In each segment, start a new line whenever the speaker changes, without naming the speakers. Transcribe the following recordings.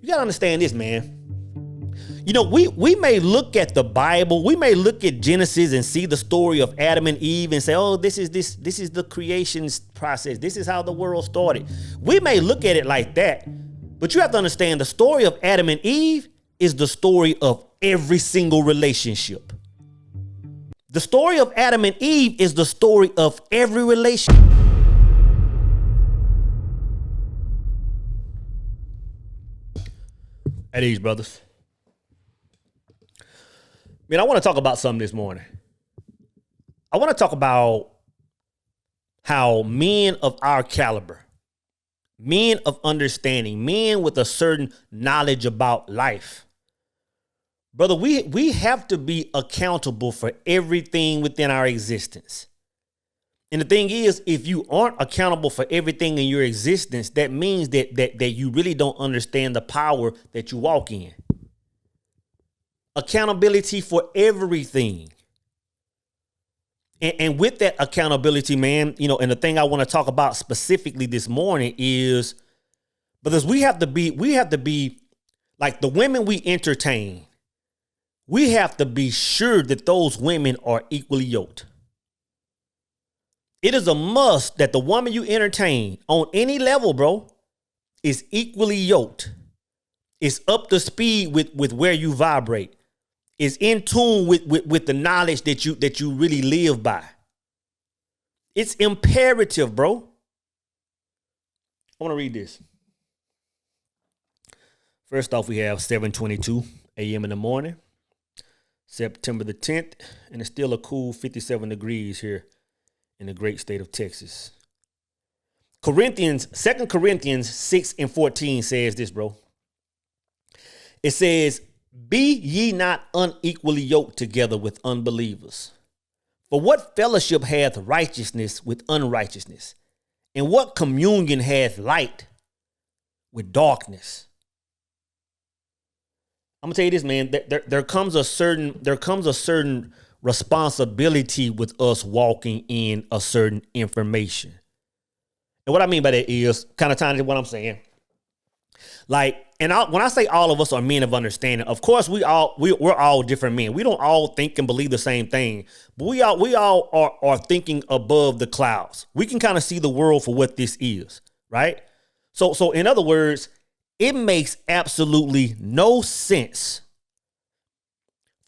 You got to understand this, man. You know, we may look at the Bible, we may look at Genesis and see the story of Adam and Eve and say, oh, this is the creation process. This is how the world started. We may look at it like that, but you have to understand the story of Adam and Eve is the story of every single relationship. The story of Adam and Eve is the story of every relationship. At ease, brothers. Man, I want to talk about something this morning. I want to talk about how men of our caliber, men of understanding, men with a certain knowledge about life, brother, we have to be accountable for everything within our existence. And the thing is, if you aren't accountable for everything in your existence, that means that you really don't understand the power that you walk in. Accountability for everything. And with that accountability, man, you know, and the thing I want to talk about specifically this morning is because we have to be like the women we entertain. We have to be sure that those women are equally yoked. It is a must that the woman you entertain on any level, bro, is equally yoked. It's up to speed with where you vibrate. Is in tune with the knowledge that you really live by. It's imperative, bro. I want to read this. First off, we have 7:22 a.m. in the morning, September the 10th, and it's still a cool 57 degrees here in the great state of Texas. 2 Corinthians 6:14 says this, bro. It says, be ye not unequally yoked together with unbelievers. For what fellowship hath righteousness with unrighteousness? And what communion hath light with darkness? I'm gonna tell you this, man. There comes a certain responsibility with us walking in a certain information. And what I mean by that is kind of tying to what I'm saying. Like, when I say all of us are men of understanding, of course we're all different men. We don't all think and believe the same thing, but we all are thinking above the clouds. We can kind of see the world for what this is, right? So in other words, it makes absolutely no sense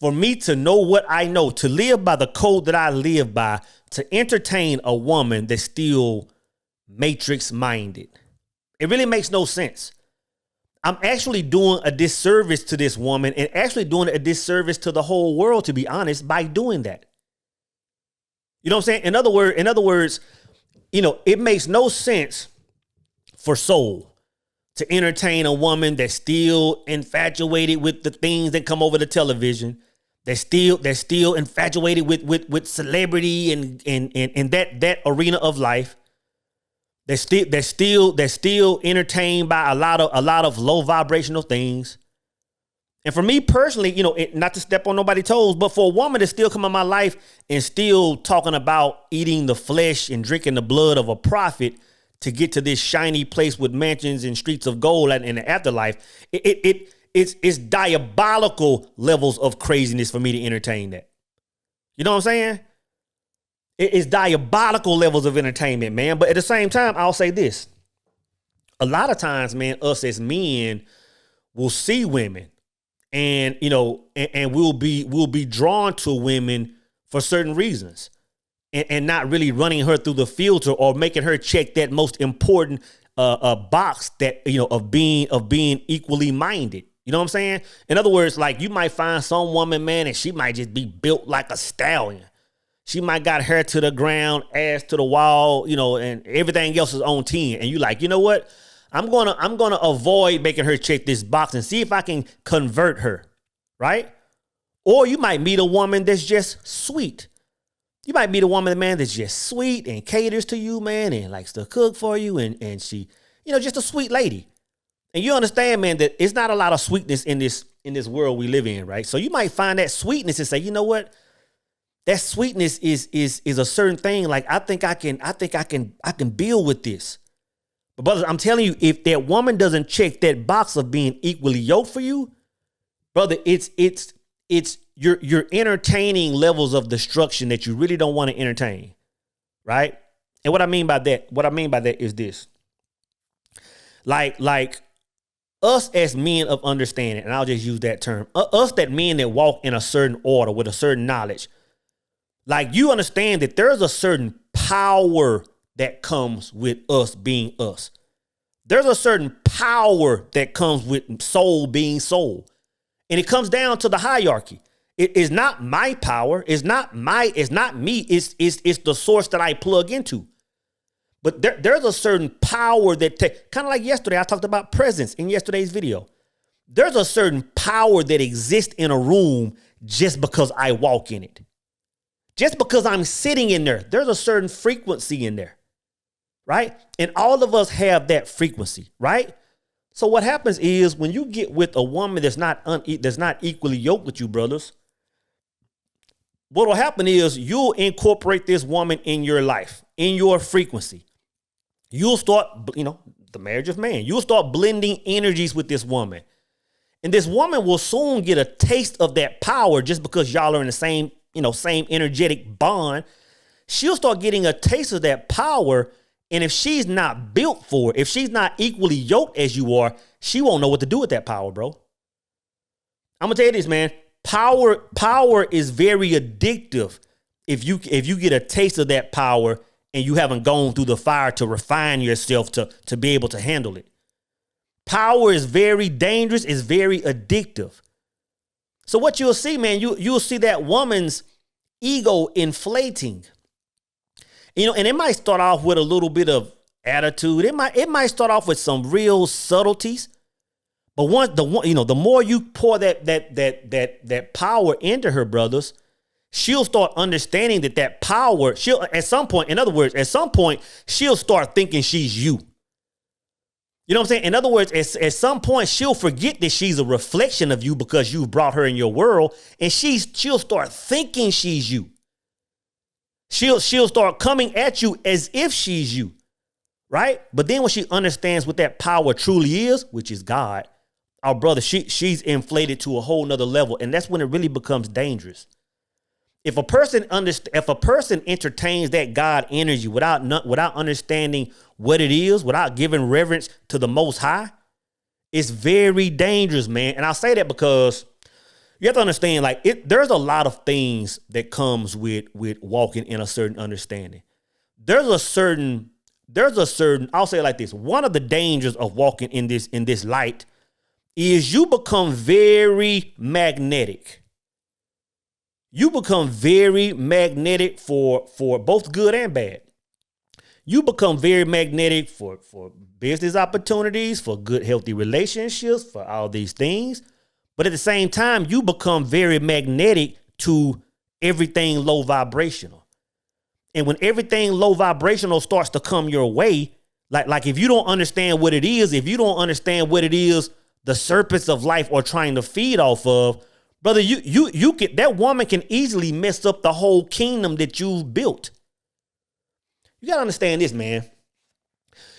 for me to know what I know, to live by the code that I live by, to entertain a woman that's still matrix minded. It really makes no sense. I'm actually doing a disservice to this woman and actually doing a disservice to the whole world, to be honest, by doing that. You know what I'm saying? In other words, you know, it makes no sense for soul to entertain a woman that's still infatuated with the things that come over the television. That's still infatuated with celebrity and that arena of life. They're still entertained by a lot of low vibrational things. And for me personally, you know, not to step on nobody's toes, but for a woman to still come in my life and still talking about eating the flesh and drinking the blood of a prophet to get to this shiny place with mansions and streets of gold and in the afterlife, it's diabolical levels of craziness for me to entertain that. You know what I'm saying? It's diabolical levels of entertainment, man. But at the same time, I'll say this. A lot of times, man, us as men will see women and, you know, and we'll be drawn to women for certain reasons and not really running her through the filter or making her check that most important box that, you know, of being equally minded. You know what I'm saying? In other words, like you might find some woman, man, and she might just be built like a stallion. She might got hair to the ground, ass to the wall, you know, and everything else is on 10. And you like, you know what? I'm gonna avoid making her check this box and see if I can convert her, right? Or you might meet a woman that's just sweet. You might meet a woman, man, that's just sweet and caters to you, man, and likes to cook for you, and she, you know, just a sweet lady. And you understand, man, that it's not a lot of sweetness in this world we live in, right? So you might find that sweetness and say, you know what? That sweetness is a certain thing. Like I think I can build with this. But brothers, I'm telling you, if that woman doesn't check that box of being equally yoked for you, brother, it's you're entertaining levels of destruction that you really don't want to entertain, right? And what I mean by that is this. Like us as men of understanding, and I'll just use that term, us that men that walk in a certain order with a certain knowledge, like you understand that there's a certain power that comes with us being us. There's a certain power that comes with soul being soul. And it comes down to the hierarchy. It is not my power. It's not me. It's the source that I plug into. But there's a certain power that kind of like yesterday, I talked about presence in yesterday's video. There's a certain power that exists in a room just because I walk in it. Just because I'm sitting in there, there's a certain frequency in there, right? And all of us have that frequency, right? So what happens is when you get with a woman that's not equally yoked with you, brothers, what will happen is you'll incorporate this woman in your life, in your frequency. You'll start, the marriage of man. You'll start blending energies with this woman. And this woman will soon get a taste of that power just because y'all are in the same energetic bond. She'll start getting a taste of that power. And if she's not built for it, if she's not equally yoked as you are, she won't know what to do with that power, bro. I'm gonna tell you this, man. Power is very addictive if you get a taste of that power and you haven't gone through the fire to refine yourself to be able to handle it. Power is very dangerous, it's very addictive. So what you'll see, man, you'll see that woman's ego inflating. And it might start off with a little bit of attitude. It might start off with some real subtleties. But the more you pour that power into her, brothers, she'll start understanding that power, at some point, she'll start thinking she's you. You know what I'm saying? In other words, at some point, she'll forget that she's a reflection of you because you've brought her in your world, and she'll start thinking she's you. She'll start coming at you as if she's you, right? But then when she understands what that power truly is, which is God, our brother, she's inflated to a whole nother level, and that's when it really becomes dangerous. If a person entertains that God energy without understanding what it is, without giving reverence to the Most High, it's very dangerous, man. And I'll say that because you have to understand, there's a lot of things that comes with walking in a certain understanding. There's a certain, I'll say it like this. One of the dangers of walking in this light is you become very magnetic. You become very magnetic for both good and bad. You become very magnetic for business opportunities, for good, healthy relationships, for all these things. But at the same time, you become very magnetic to everything low vibrational. And when everything low vibrational starts to come your way, like if you don't understand what it is, the serpents of life are trying to feed off of, brother, that woman can easily mess up the whole kingdom that you've built. You got to understand this, man.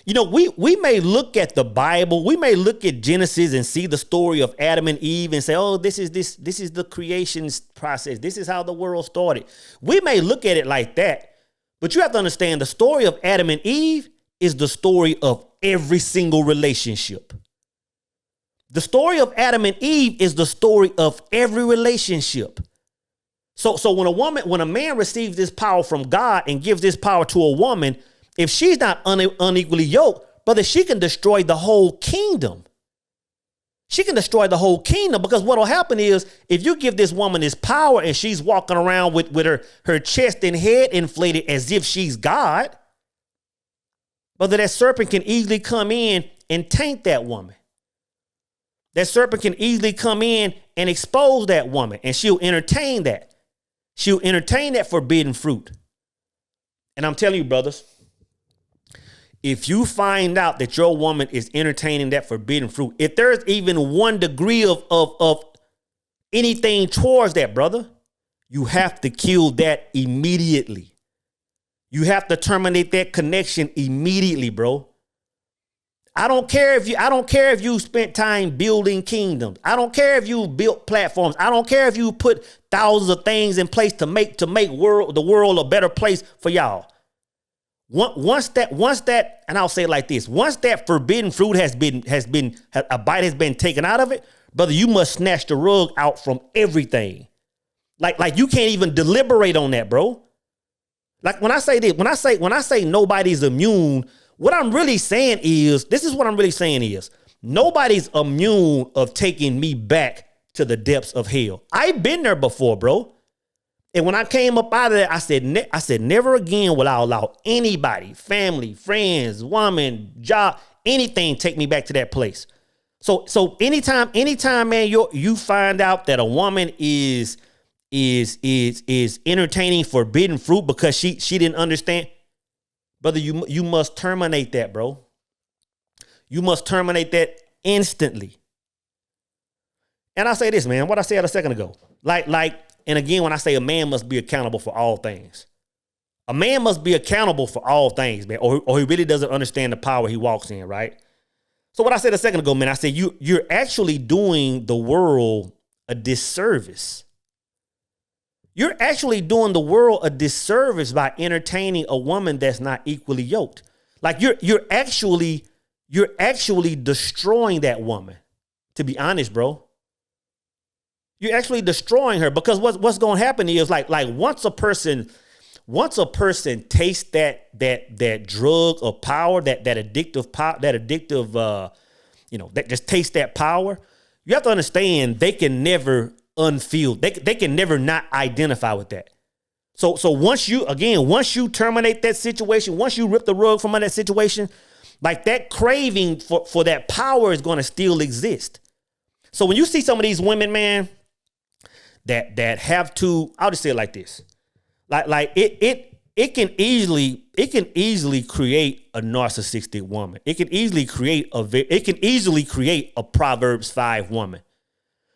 We may look at the Bible, we may look at Genesis and see the story of Adam and Eve and say, oh, this is the creation process. This is how the world started. We may look at it like that, but you have to understand the story of Adam and Eve is the story of every single relationship. The story of Adam and Eve is the story of every relationship. So when a man receives this power from God and gives this power to a woman, if she's not unequally yoked, brother, she can destroy the whole kingdom. She can destroy the whole kingdom because what will happen is if you give this woman this power and she's walking around with her chest and head inflated as if she's God, brother, that serpent can easily come in and taint that woman. That serpent can easily come in and expose that woman, and she'll entertain that. She'll entertain that forbidden fruit. And I'm telling you, brothers, if you find out that your woman is entertaining that forbidden fruit, if there's even 1 degree of anything towards that, brother, you have to kill that immediately. You have to terminate that connection immediately, bro. I don't care if you spent time building kingdoms. I don't care if you built platforms. I don't care if you put thousands of things in place to make the world a better place for y'all. Once that, and I'll say it like this: once that forbidden fruit a bite has been taken out of it, brother, you must snatch the rug out from everything. Like you can't even deliberate on that, bro. Like when I say this, when I say nobody's immune, what I'm really saying is, nobody's immune of taking me back to the depths of hell. I've been there before, bro. And when I came up out of that, I said, never again will I allow anybody, family, friends, woman, job, anything take me back to that place. So anytime, man, you find out that a woman is entertaining forbidden fruit because she didn't understand, brother, you must terminate that, bro. You must terminate that instantly. And I say this, man, what I said a second ago, and again, when I say a man must be accountable for all things, a man must be accountable for all things, man, or he really doesn't understand the power he walks in, right? So what I said a second ago, man, I said you're actually doing the world a disservice. You're actually doing the world a disservice by entertaining a woman that's not equally yoked. Like you're actually destroying that woman. To be honest, bro, you're actually destroying her, because what's going to happen is like once a person tastes that drug of power, that addictive power, that just tastes that power, you have to understand they can never unfeel. They can never not identify with that. So once you terminate that situation, once you rip the rug from under that situation, like that craving for that power is going to still exist. So when you see some of these women, man, that have to, I'll just say it like this, like it can easily create a narcissistic woman. It can easily create a Proverbs 5 woman.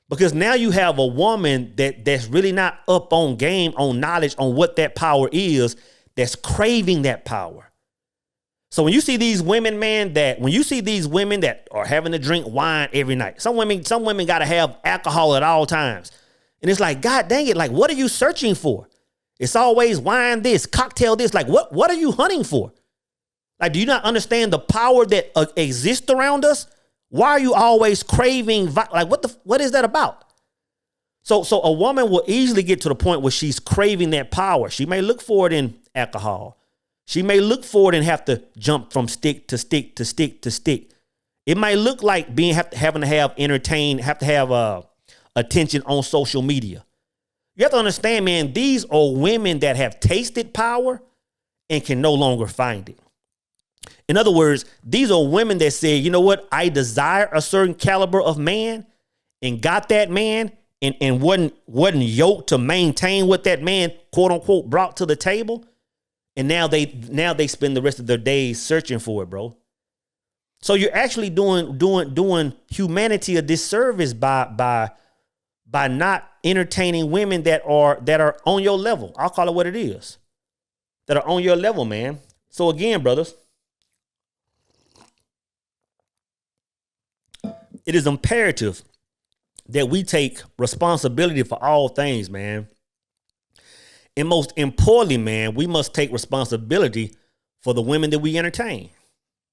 Because now you have a woman that's really not up on game, on knowledge, on what that power is, that's craving that power. So when you see these women, man, that are having to drink wine every night, some women got to have alcohol at all times. And it's like, God dang it, like, what are you searching for? It's always wine this, cocktail this. Like, what are you hunting for? Like, do you not understand the power that exists around us? Why are you always craving? Like, what is that about? So a woman will easily get to the point where she's craving that power. She may look for it in alcohol. She may look for it and have to jump from stick to stick to stick to stick. It might look like having to have attention on social media. You have to understand, man, these are women that have tasted power and can no longer find it. In other words, these are women that say, you know what, I desire a certain caliber of man and got that man and wasn't yoked to maintain what that man, quote unquote, brought to the table. And now they spend the rest of their days searching for it, bro. So you're actually doing humanity a disservice by not entertaining women that are on your level. I'll call it what it is. That are on your level, man. So again, brothers, it is imperative that we take responsibility for all things, man. And most importantly, man, we must take responsibility for the women that we entertain.